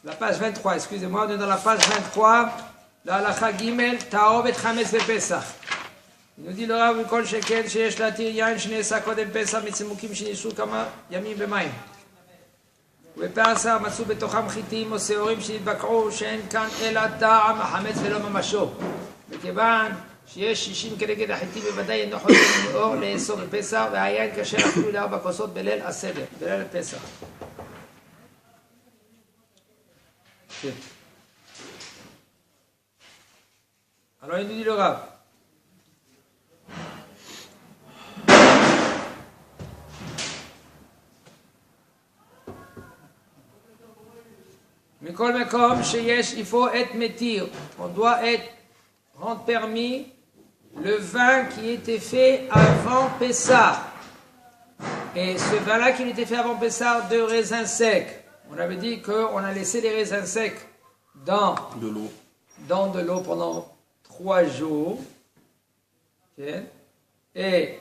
La page 23, excusez-moi, on est dans la page 23, la halacha Gimel, Ta'ov et Chametz Pesach. Il nous dit le Rav Kol Shekel, Sheyesh Latir Yain, Shnesa Kodem Pesach, Mitzimukim Shinishu Kama, Yamim B'Mayim. ופעשה מצאו בתוכם חיטים או שעורים שנתבקעו שאין כאן אלא טעם החמץ ולא ממשו. מכיוון שיש 60 כנגד החיטים בוודאי אינו חוזר מאור לאסור בפסח והיין כשר אפילו ל4 כוסות בליל הסדר, בליל הפסח. כן. Alors il nous dit le Rav. Mikol Mekom, Sheyesh, il faut être métir. On doit rendre permis le vin qui était fait avant Pessah. Et ce vin-là qui était fait avant Pessah de raisins secs. On avait dit qu'on a laissé les raisins secs dans de l'eau pendant 3 jours. Okay. Et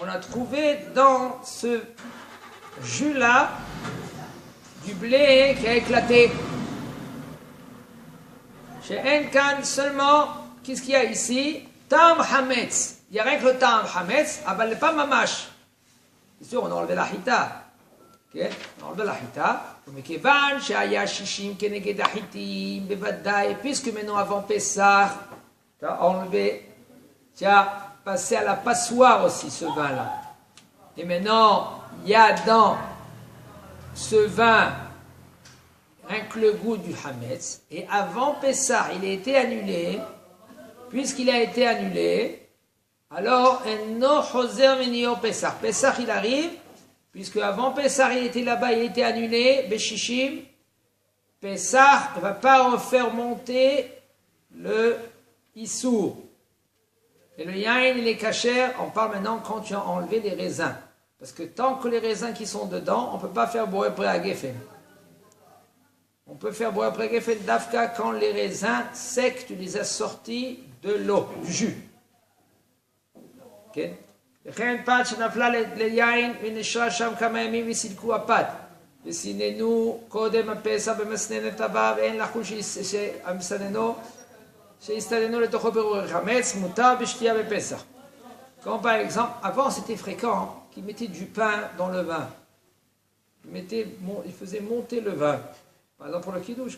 on a trouvé dans ce jus-là du blé qui a éclaté. Chez Enkan seulement, qu'est-ce qu'il y a ici? Tam Hametz. Il n'y a rien que le Tam Hametz, mais pas Mamash. C'est sûr, on a enlevé la Hita. Okay? On a enlevé la Hita. Mais Kevan, chez Aya Shishim, Keneged Ahitim, Bevadai, puisque maintenant avant Pessah, tu as enlevé, tu as passé à la passoire aussi ce vin-là. Et maintenant, il y a dans ce vin, rien que le goût du Hametz, et avant Pessah, il a été annulé, puisqu'il a été annulé, alors, no choser menio Pessah. Pessah, il arrive, puisque avant Pessah, il était là-bas, il a été annulé, Beshishim, Pessah ne va pas refaire monter le Issour. Et le Yain, il est kasher, on parle maintenant quand tu as enlevé les raisins. Parce que tant que les raisins qui sont dedans, on ne peut pas faire boire près à Geffen. On peut faire boire près à Geffen d'Afka quand les raisins secs, tu les as sortis de l'eau, du jus. Ok? וכן פת שנפלה ליין ונשרה שם כמה ימים וסילקו הפת. וסיננו קודם הפסח במסננת הבא ואין לחוש שהסתננו לתוכו ברור חמץ, מותר בשתייה בפסח. Quand par exemple, avant c'était fréquent qu'ils mettaient du pain dans le vin. Ils faisaient monter le vin. Par exemple pour le kidouche,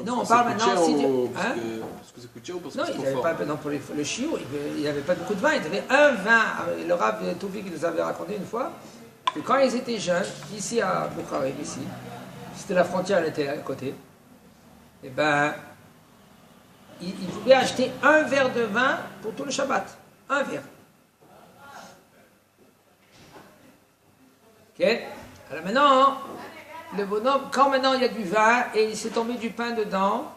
non, on parle maintenant si parce que ça coûte cher ou parce que non, c'est il trop pas, fort. non, pour le chiot, il n'y avait pas beaucoup de vin. Il y avait un vin. Le Rav Touvi qui nous avait raconté une fois que quand ils étaient jeunes, ici à Bukharim, ici, c'était la frontière, elle était à côté, et ben, ils pouvaient acheter un verre de vin pour tout le Shabbat. Un verre. Ok? Alors maintenant, le bonhomme, quand maintenant il y a du vin et il s'est tombé du pain dedans,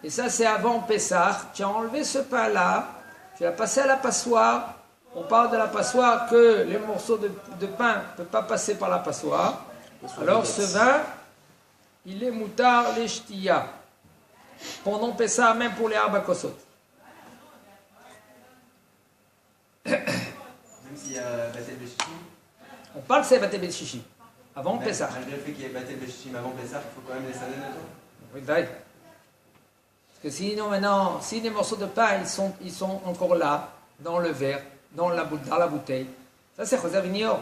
et ça c'est avant Pessah, tu as enlevé ce pain-là, tu l'as passé à la passoire. On parle de la passoire que les morceaux de pain ne peuvent pas passer par la passoire. Alors ce vin, il est moutar les shtiya. Pendant Pessah, même pour les arbakosot. Même s'il y a Batel Beshishim. On parle que c'est Batel Beshishim. Avant Pessah. Malgré le fait qu'il y ait Batel Beshishim avant Pessah, il faut quand même les saler dedans. Oui, d'ailleurs. Parce que sinon, maintenant, si les morceaux de pain, ils sont encore là, dans le verre, dans la bouteille, ça c'est Choser Vigneault.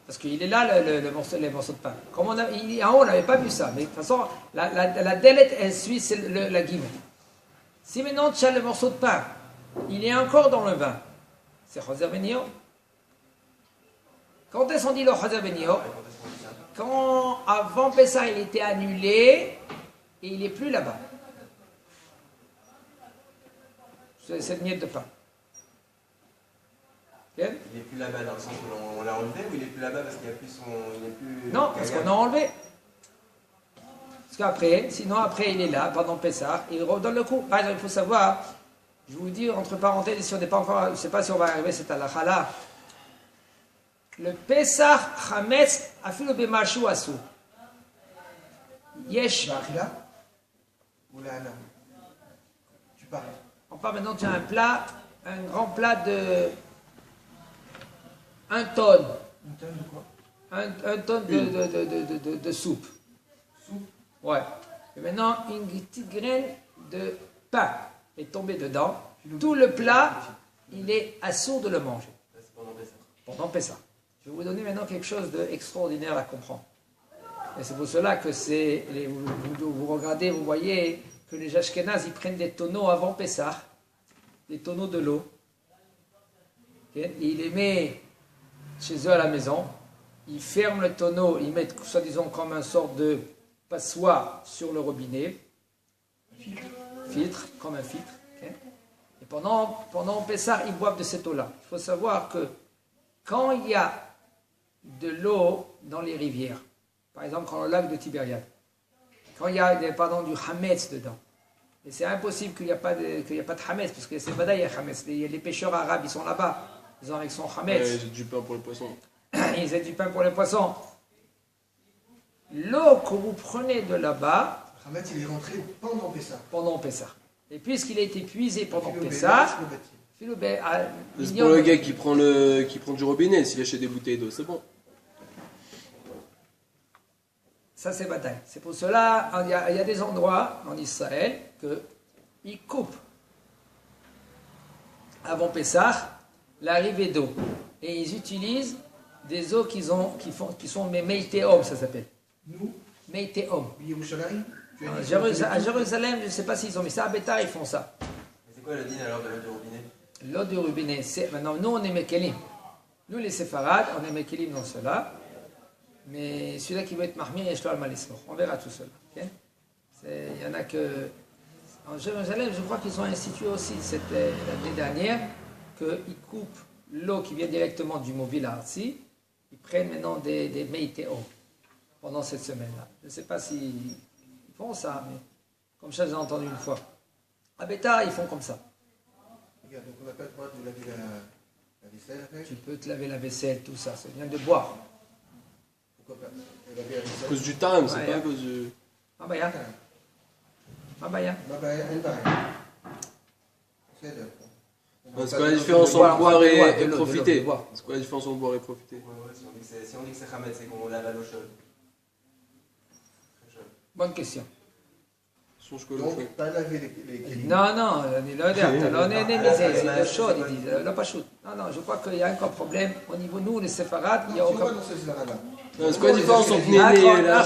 Parce qu'il est là, les morceaux de pain. Comme en haut, on n'avait pas vu ça. Mais de toute façon, la délette, elle suit la guimée. Si maintenant tu as le morceau de pain, il est encore dans le vin, c'est Choser Vigneault. Quand est-ce qu'on dit le Choser Vigneault? Quand avant Pessah, il était annulé et il n'est plus là-bas. C'est cette miette de pain. Okay? Il n'est plus là-bas dans le sens où on l'a enlevé ou il n'est plus là-bas parce qu'il n'y a plus son. Il n'est plus non, parce qu'on a enlevé. Parce qu'après, sinon après il est là pendant Pessah, il redonne le coup. Par exemple, il faut savoir, je vous dis entre parenthèses, si on n'est pas encore, je ne sais pas si on va arriver à cette halakha-là. Le Pessah Hametz afilu b'mashu asu. Yesh. Ou la hana. Tu parles. On parle maintenant de un plat, un grand plat de 1 tonne. 1 tonne de quoi? un tonne de soupe. Soupe. Ouais. Et maintenant, une petite graine de pain est tombée dedans. Tout le plat, il est assourd de le manger. C'est pendant Pessah. Pendant Pessah. Je vais vous donner maintenant quelque chose d'extraordinaire à comprendre. Et c'est pour cela que vous regardez, vous voyez que les Ashkénazes, ils prennent des tonneaux avant Pessah, des tonneaux de l'eau. Okay? Et ils les mettent chez eux à la maison. Ils ferment le tonneau, ils mettent, soi-disant, comme une sorte de passoire sur le robinet. Filtre, comme un filtre. Okay? Et pendant Pessah, ils boivent de cette eau-là. Il faut savoir que quand il y a de l'eau dans les rivières, par exemple, dans le lac de Tibériade, quand il y a du hametz dedans, et c'est impossible qu'il n'y ait pas de hametz, parce que c'est badaï hametz. Les pêcheurs arabes, ils sont là-bas, ils ont avec son hametz. Ouais, j'ai du pain pour les poissons. Ils ont du pain pour les poissons. L'eau que vous prenez de là-bas, Hamet, il est rentré pendant Pessah. pendant Pessah, et puisqu'il a été puisé pendant Pessah, C'est pour le gars qui prend du robinet, s'il achète des bouteilles d'eau, c'est bon. ça c'est bataille. C'est pour cela, il y a des endroits en Israël qu'ils coupent avant Pessah l'arrivée d'eau. Et ils utilisent des eaux qui sont Meiteom, ça s'appelle. Nous, Meiteom. Yerushalayim, À Jérusalem, je ne sais pas s'ils ont mis ça. À Bétar, ils font ça. Mais c'est quoi le din alors de l'eau du robinet? L'eau du robinet, c'est. Maintenant, nous, on est Mekelim. Nous, les séfarades, on est Mekelim dans cela. Mais celui-là qui veut être Mahmir, il y on verra tout cela. Okay? Il y en a que. En Jérusalem, je crois qu'ils ont institué aussi l'année dernière qu'ils coupent l'eau qui vient directement du mobile à Artsy. Ils prennent maintenant des Meiteom pendant cette semaine-là. Je ne sais pas s'ils font ça, mais comme ça, j'ai entendu une fois. À Bétar, ils font comme ça. Regarde, donc on n'a pas le droit de laver la vaisselle avec. Tu peux te laver la vaisselle, tout ça, c'est bien de boire. Pourquoi pas laver la À vaisselle. cause du time, c'est Ouais, pas à hein. cause du... Ah bah ya, ah bah ya. Bah, elle va. C'est de. C'est quoi la différence entre boire et profiter? C'est quoi la différence entre boire et profiter? Ouais, si on dit que c'est Hamet, c'est qu'on lave à l'eau chaude. Très chaude. Bonne question. Songe que l'eau Donc, chaude. pas laver les kelim. Non, non, c'est chaud, ils disent, là pas chaud. Non, je crois qu'il y a encore problème. Au niveau nous, les séfarades, il n'y a Tu vois aucun dans ce là-bas. C'est quoi la différence entre Néné et la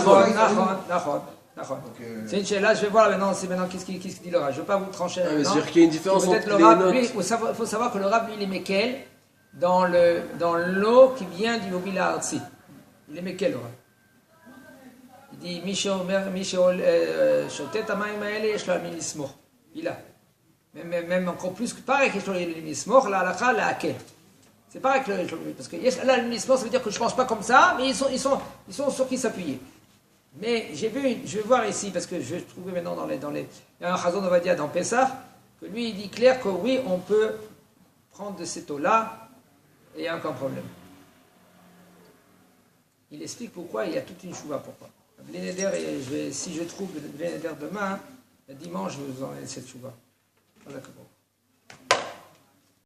D'accord. C'est une chose, là, je vais voir maintenant, qu'est-ce qu'il dit le Rav. Je ne veux pas vous trancher Ah, mais maintenant. c'est-à-dire qu'il y a une différence Peut-être entre le Rav, les lui, notes. il faut savoir que le Rav, lui, il est Mekel dans l'eau qui vient du mobile à Artsy. Il est Mekel, le Rav. Il dit, Shotet Amayim Aele, Yesh lo Amin Lismoch. Il a. Même encore plus que pareil que le Lismoch, la halakha, la hakel. C'est pareil que le parce que Yesh la Lismoch, ça veut dire que je ne pense pas comme ça, mais ils sont sur qui s'appuyer. Mais je vais voir ici, parce que je trouvais maintenant dans les... Il y a un Chazon Ovadia dans Pessah, que lui, il dit clair que oui, on peut prendre de cette eau-là, et il n'y a aucun problème. Il explique pourquoi, il y a toute une chouva pourquoi. Si je trouve le Blénéder demain, le dimanche, je vous enlève cette chouva. Voilà que bon.